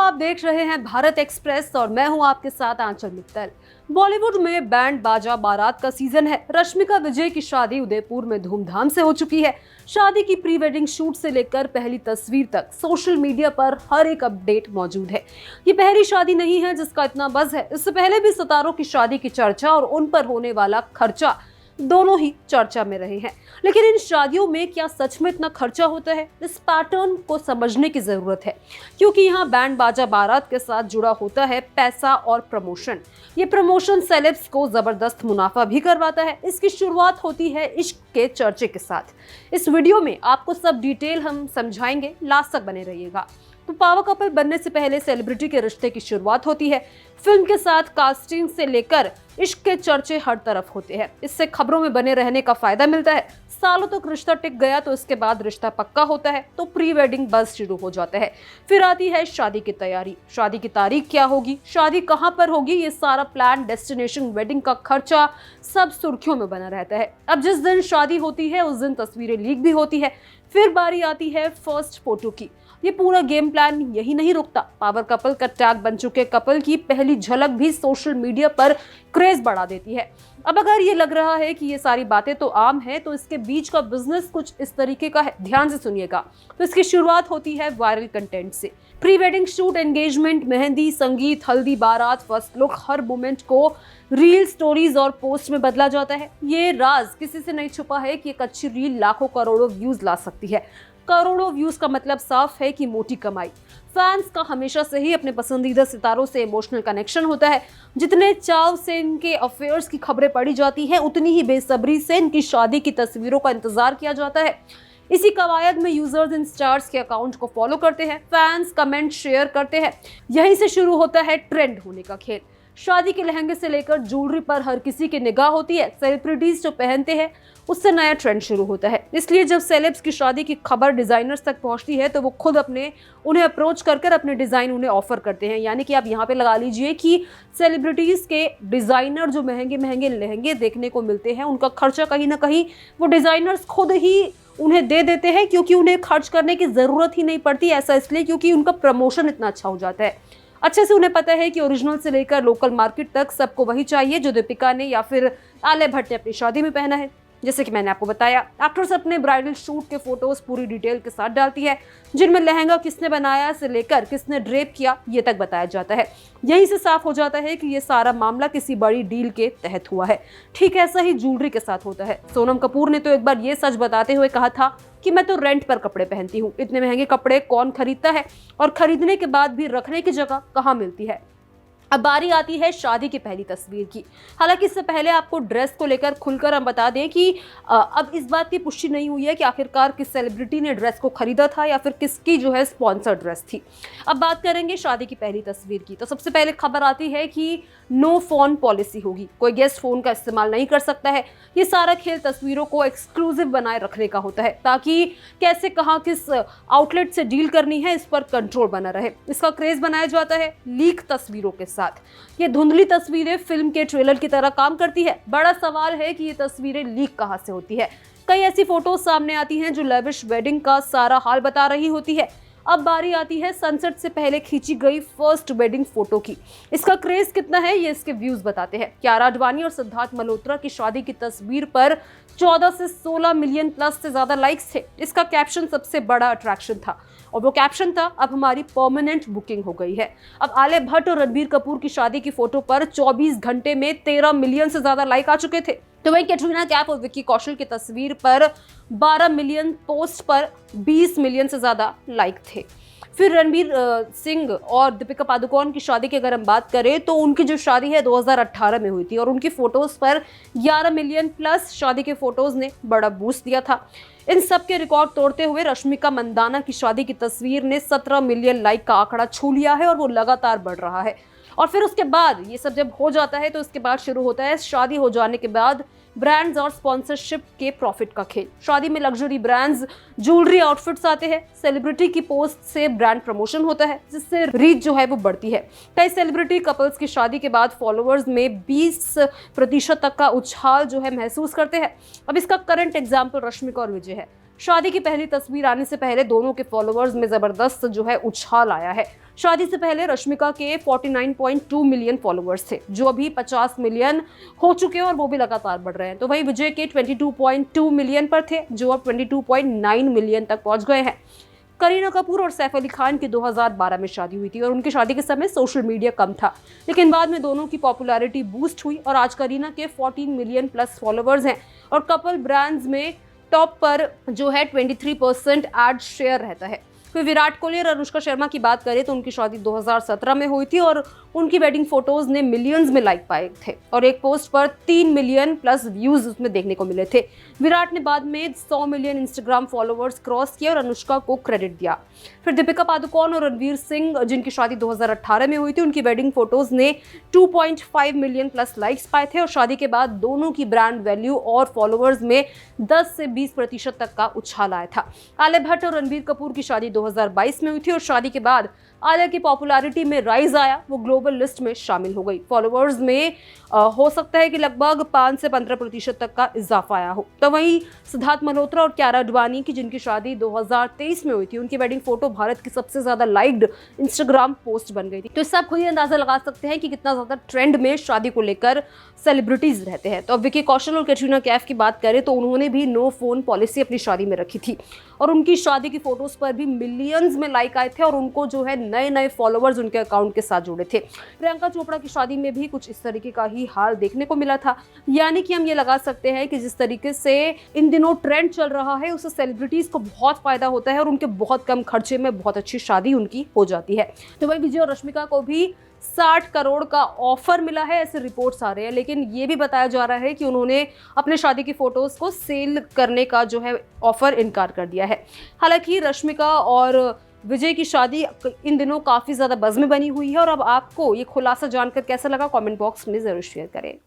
आप देख रहे हैं भारत एक्सप्रेस और मैं हूं आपके साथ आंचल मित्तल। बॉलीवुड में बैंड बाजा बारात का सीजन है। रश्मिका विजय की शादी उदयपुर में धूमधाम से हो चुकी है। शादी की प्री वेडिंग शूट से लेकर पहली तस्वीर तक सोशल मीडिया पर हर एक अपडेट मौजूद है। ये पहली शादी नहीं है जिसका इतना बज़ है। इससे पहले भी सितारों की शादी की चर्चा और उन पर होने वाला खर्चा दोनों ही चर्चा में रहे हैं। लेकिन इन शादियों में क्या सच में इतना खर्चा होता है? इस पैटर्न को समझने की जरूरत है, क्योंकि यहाँ बैंड बाजा बारात के साथ जुड़ा होता है पैसा और प्रमोशन। ये प्रमोशन सेलेब्स को जबरदस्त मुनाफा भी करवाता है। इसकी शुरुआत होती है इश्क के चर्चे के साथ। इस वीडियो में आपको सब डिटेल हम समझाएंगे, लास्ट तक बने रहिएगा। तो पावर कपल बनने से पहले सेलिब्रिटी के रिश्ते की शुरुआत होती है। फिल्म के साथ कास्टिंग से लेकर इश्क के चर्चे हर तरफ होते हैं। इससे खबरों में बने रहने का फायदा मिलता है। सालों तक रिश्ता टिक गया तो इसके बाद रिश्ता पक्का होता है, तो प्री वेडिंग बज़ शुरू हो जाता है। फिर आती है शादी की तैयारी। शादी की तारीख क्या होगी, शादी कहाँ पर होगी, ये सारा प्लान, डेस्टिनेशन, वेडिंग का खर्चा सब सुर्खियों में बना रहता है। अब जिस दिन शादी होती है उस दिन तस्वीरें लीक भी होती है। फिर बारी आती है फर्स्ट फोटो की। ये पूरा गेम प्लान यही नहीं रुकता। पावर कपल का टैग बन चुके कपल की पहली झलक भी सोशल मीडिया पर क्रेज बढ़ा देती है। अब अगर ये लग रहा है कि ये सारी बातें तो आम है, तो इसके बीच का बिजनेस कुछ इस तरीके का है। ध्यान से सुनिएगा। तो इसकी शुरुआत होती है वायरल कंटेंट से। Pre wedding shoot, engagement, mehndi, संगीत, हल्दी, बारात, फर्स्ट लुक, हर मोमेंट को रील, स्टोरीज और पोस्ट में बदला जाता है। ये राज किसी से नहीं छुपा है कि एक अच्छी रील लाखों करोड़ों व्यूज ला सकती है। करोड़ों व्यूज का मतलब साफ है कि मोटी कमाई। फैंस का हमेशा से ही अपने पसंदीदा सितारों से इमोशनल कनेक्शन होता है। जितने चाव से इनके अफेयर्स की खबरें पढ़ी जाती हैं, उतनी ही बेसब्री से इनकी शादी की तस्वीरों का इंतजार किया जाता है। इसी कवायद में यूजर्स इन स्टार्स के अकाउंट को फॉलो करते हैं, फैंस कमेंट शेयर करते हैं। यहीं से शुरू होता है ट्रेंड होने का खेल। शादी के लहंगे से लेकर ज्वेलरी पर हर किसी की निगाह होती है। सेलिब्रिटीज जो पहनते हैं उससे नया ट्रेंड शुरू होता है। इसलिए जब सेलेब्स की शादी की खबर डिजाइनर्स तक पहुंचती है तो वो खुद उन्हें अप्रोच कर अपने डिजाइन उन्हें ऑफर करते हैं। यानी कि आप यहाँ पे लगा लीजिए कि सेलिब्रिटीज के डिजाइनर जो महंगे महंगे लहंगे देखने को मिलते हैं, उनका खर्चा कहीं ना कहीं वो डिजाइनर्स खुद ही उन्हें दे देते हैं, क्योंकि उन्हें खर्च करने की जरूरत ही नहीं पड़ती। ऐसा इसलिए क्योंकि उनका प्रमोशन इतना अच्छा हो जाता है। अच्छे से उन्हें पता है कि ओरिजिनल से लेकर लोकल मार्केट तक सबको वही चाहिए जो दीपिका ने या फिर आलिया भट्ट ने अपनी शादी में पहना है। जैसे कि मैंने आपको बताया, एक्ट्रेस अपने ब्राइडल शूट के फोटोज पूरी डिटेल के साथ डालती है, जिनमें लहंगा किसने बनाया से लेकर किसने ड्रेप किया ये तक बताया जाता है। यहीं से साफ हो जाता है कि ये सारा मामला किसी बड़ी डील के तहत हुआ है। ठीक ऐसा ही ज्वेलरी के साथ होता है। सोनम कपूर ने तो एक बार ये सच बताते हुए कहा था कि मैं तो रेंट पर कपड़े पहनती हूँ। इतने महंगे कपड़े कौन खरीदता है, और खरीदने के बाद भी रखने की जगह कहाँ मिलती है। अब बारी आती है शादी की पहली तस्वीर की। हालांकि इससे पहले आपको ड्रेस को लेकर खुलकर हम बता दें कि अब इस बात की पुष्टि नहीं हुई है कि आखिरकार किस सेलिब्रिटी ने ड्रेस को खरीदा था या फिर किसकी जो है स्पॉन्सर ड्रेस थी। अब बात करेंगे शादी की पहली तस्वीर की। तो सबसे पहले खबर आती है कि नो फोन पॉलिसी होगी। कोई गेस्ट फोन का इस्तेमाल नहीं कर सकता है। ये सारा खेल तस्वीरों को एक्सक्लूसिव बनाए रखने का होता है, ताकि कैसे कहाँ किस आउटलेट से डील करनी है इस पर कंट्रोल बना रहे। इसका क्रेज बनाया जाता है लीक तस्वीरों के साथ। ये धुंधली तस्वीरें फिल्म के ट्रेलर की तरह काम करती है। बड़ा सवाल है कि ये तस्वीरें लीक कहां से होती है। कई ऐसी फोटोज सामने आती हैं जो लेविश वेडिंग का सारा हाल बता रही होती है। अब बारी आती है सनसेट से पहले खींची गई फर्स्ट वेडिंग फोटो की। इसका क्रेज कितना है ये इसके व्यूज बताते हैं। कियारा आडवाणी और सिद्धार्थ मल्होत्रा की शादी की तस्वीर पर 14 से 16 मिलियन प्लस से ज्यादा लाइक्स थे। इसका कैप्शन सबसे बड़ा अट्रैक्शन था, और वो कैप्शन था, अब हमारी परमानेंट बुकिंग हो गई है। अब आलिया भट्ट और रणबीर कपूर की शादी की फोटो पर 24 घंटे में 13 मिलियन से ज्यादा लाइक आ चुके थे। तो वही कैटरीना कैफ और विक्की कौशल की तस्वीर पर 12 मिलियन, पोस्ट पर 20 मिलियन से ज्यादा लाइक थे। फिर रणबीर सिंह और दीपिका पादुकोण की शादी की अगर हम बात करें तो उनकी जो शादी है 2018 में हुई थी, और उनकी फोटोज पर 11 मिलियन प्लस शादी के फोटोज ने बड़ा बूस्ट दिया था। इन सब के रिकॉर्ड तोड़ते हुए रश्मिका मंदाना की शादी की तस्वीर ने 17 मिलियन लाइक का आंकड़ा छू लिया है, और वो लगातार बढ़ रहा है। और फिर उसके बाद ये सब जब हो जाता है तो उसके बाद शुरू होता है शादी हो जाने के बाद ब्रांड्स और स्पॉन्सरशिप के प्रॉफिट का खेल। शादी में लग्जरी ब्रांड्स, ज्वेलरी, आउटफिट्स आते हैं। सेलिब्रिटी की पोस्ट से ब्रांड प्रमोशन होता है, जिससे रीच जो है वो बढ़ती है। कई सेलिब्रिटी कपल्स की शादी के बाद फॉलोअर्स में 20% तक का उछाल जो है महसूस करते हैं। अब इसका करंट एग्जाम्पल रश्मिका और विजय है। शादी की पहली तस्वीर आने से पहले दोनों के फॉलोअर्स में जबरदस्त जो है उछाल आया है। शादी से पहले रश्मिका के 49.2 मिलियन फॉलोअर्स थे, जो अभी 50 मिलियन हो चुके हैं और वो भी लगातार बढ़ रहे हैं। तो वहीं विजय के 22.2 मिलियन पर थे, जो अब 22.9 मिलियन तक पहुंच गए हैं। करीना कपूर और सैफ अली खान की 2012 में शादी हुई थी और उनकी शादी के समय सोशल मीडिया कम था, लेकिन बाद में दोनों की पॉपुलैरिटी बूस्ट हुई और आज करीना के 14 मिलियन प्लस फॉलोअर्स हैं और कपल ब्रांड्स में टॉप पर जो है 23% एड शेयर रहता है। फिर विराट कोहली और अनुष्का शर्मा की बात करें तो उनकी शादी 2017 में हुई थी और उनकी वेडिंग फोटोज ने मिलियंस में लाइक पाए थे और एक पोस्ट पर 3 मिलियन प्लस व्यूज उसमें देखने को मिले थे। विराट ने बाद में 100 मिलियन इंस्टाग्राम फॉलोअर्स क्रॉस किए और अनुष्का को क्रेडिट दिया। फिर दीपिका पादुकोण और रणवीर सिंह, जिनकी शादी 2018 में हुई थी, उनकी वेडिंग फोटोज ने 2.5 मिलियन प्लस लाइक्स पाए थे और शादी के बाद दोनों की ब्रांड वैल्यू और फॉलोअर्स में 10 से 20% तक का उछाल आया था। आलिया भट्ट और रणबीर कपूर की शादी 2022 में हुई थी और शादी के बाद आलिया की पॉपुलैरिटी में राइज आया, वो ग्लोबल लिस्ट में शामिल हो गई। फॉलोअर्स में हो सकता है कि लगभग 5 से 15% तक का इजाफा आया हो। तो वहीं सिद्धार्थ मल्होत्रा और कियारा आडवाणी की, जिनकी शादी 2023 में हुई थी, उनकी वेडिंग फोटो भारत की सबसे ज्यादा लाइक्ड इंस्टाग्राम पोस्ट बन गई थी। तो इससे आप खुद ही अंदाजा लगा सकते हैं कि कितना ज्यादा ट्रेंड में शादी को लेकर सेलिब्रिटीज रहते हैं। तो अब विकी कौशल और कैटरीना कैफ की बात करें तो उन्होंने भी नो फोन पॉलिसी अपनी शादी में रखी थी और उनकी शादी की फोटोज पर भी मिलियंस में लाइक आए थे और उनको जो है नए नए फॉलोअर्स उनके अकाउंट के साथ जुड़े थे। प्रियंका चोपड़ा की शादी में भी कुछ इस तरीके का ही हाल देखने को मिला था। यानी कि हम ये लगा सकते हैं कि जिस तरीके से इन दिनों ट्रेंड चल रहा है, उससे सेलिब्रिटीज को बहुत फायदा होता है और उनके बहुत कम खर्चे में बहुत अच्छी शादी उनकी हो जाती है। तो वही विजय और रश्मिका को भी 60 करोड़ का ऑफर मिला है, ऐसे रिपोर्ट्स आ रहे हैं, लेकिन ये भी बताया जा रहा है कि उन्होंने अपने शादी की फोटोज को सेल करने का जो है ऑफर इनकार कर दिया है। हालांकि रश्मिका और विजय की शादी इन दिनों काफी ज्यादा बज़ में बनी हुई है और अब आपको ये खुलासा जानकर कैसा लगा, कमेंट बॉक्स में जरूर शेयर करें।